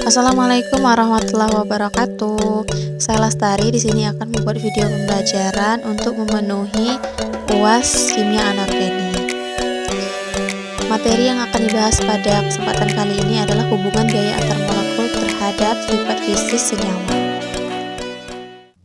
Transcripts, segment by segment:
Assalamualaikum warahmatullahi wabarakatuh. Saya Lestari di sini akan membuat video pembelajaran untuk memenuhi UAS Kimia Anorganik. Materi yang akan dibahas pada kesempatan kali ini adalah hubungan gaya antar molekul terhadap sifat fisik senyawa.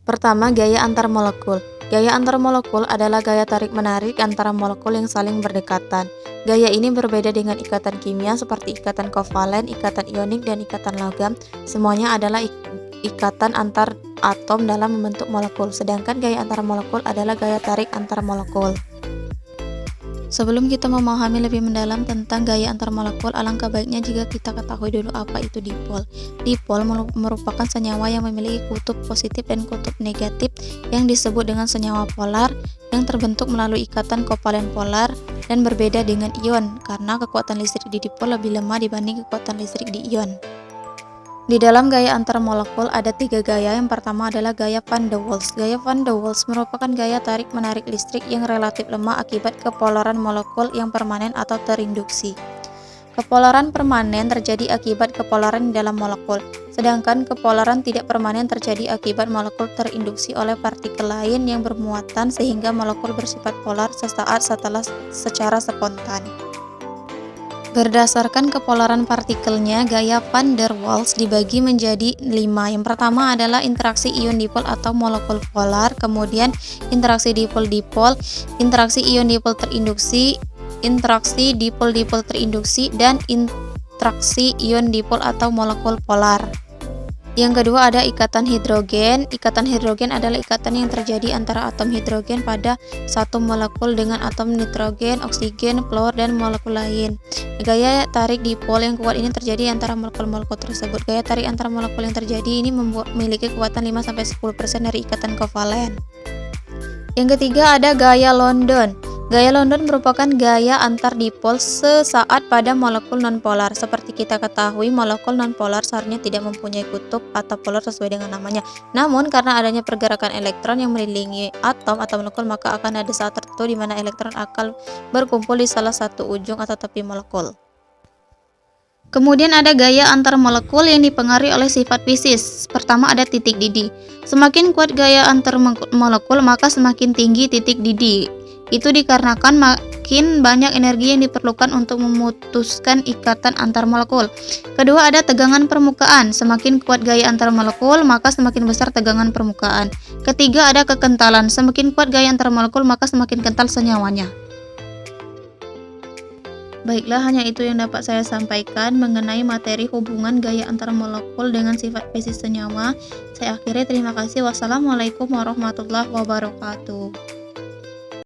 Pertama, gaya antar molekul. Gaya antar molekul adalah gaya tarik-menarik antara molekul yang saling berdekatan. Gaya ini berbeda dengan ikatan kimia seperti ikatan kovalen, ikatan ionik, dan ikatan logam. Semuanya adalah ikatan antar atom dalam membentuk molekul, sedangkan gaya antar molekul adalah gaya tarik antar molekul. Sebelum kita memahami lebih mendalam tentang gaya antar molekul, alangkah baiknya jika kita ketahui dulu apa itu dipol. Dipol merupakan senyawa yang memiliki kutub positif dan kutub negatif yang disebut dengan senyawa polar yang terbentuk melalui ikatan kovalen polar dan berbeda dengan ion karena kekuatan listrik di dipol lebih lemah dibanding kekuatan listrik di ion. Di dalam gaya antar molekul ada 3 gaya. Yang pertama adalah gaya van der Waals. Gaya van der Waals merupakan gaya tarik-menarik listrik yang relatif lemah akibat kepolaran molekul yang permanen atau terinduksi. Kepolaran permanen terjadi akibat kepolaran di dalam molekul, sedangkan kepolaran tidak permanen terjadi akibat molekul terinduksi oleh partikel lain yang bermuatan sehingga molekul bersifat polar sesaat secara spontan. Berdasarkan kepolaran partikelnya, gaya van der Waals dibagi menjadi 5. Yang pertama adalah interaksi ion dipol atau molekul polar, kemudian interaksi dipol-dipol, interaksi ion dipol terinduksi, interaksi dipol-dipol terinduksi, dan interaksi ion dipol atau molekul polar. Yang kedua ada ikatan hidrogen. Ikatan hidrogen adalah ikatan yang terjadi antara atom hidrogen pada satu molekul dengan atom nitrogen, oksigen, fluor, dan molekul lain. Gaya tarik dipol yang kuat ini terjadi antara molekul-molekul tersebut. Gaya tarik antara molekul yang terjadi ini memiliki kekuatan 5-10% dari ikatan kovalen. Yang ketiga ada gaya London. Gaya London merupakan gaya antar dipol sesaat pada molekul nonpolar. Seperti kita ketahui, molekul nonpolar seharusnya tidak mempunyai kutub atau polar sesuai dengan namanya. Namun, karena adanya pergerakan elektron yang mengelilingi atom atau molekul, maka akan ada saat tertentu di mana elektron akan berkumpul di salah satu ujung atau tepi molekul. Kemudian ada gaya antar molekul yang dipengaruhi oleh sifat fisik. Pertama ada titik didih. Semakin kuat gaya antar molekul, maka semakin tinggi titik didih. Itu dikarenakan makin banyak energi yang diperlukan untuk memutuskan ikatan antar molekul. Kedua ada tegangan permukaan. Semakin kuat gaya antar molekul, maka semakin besar tegangan permukaan. Ketiga ada kekentalan. Semakin kuat gaya antar molekul, maka semakin kental senyawanya. Baiklah, hanya itu yang dapat saya sampaikan mengenai materi hubungan gaya antar molekul dengan sifat fisik senyawa. Saya akhiri, terima kasih. Wassalamualaikum warahmatullahi wabarakatuh.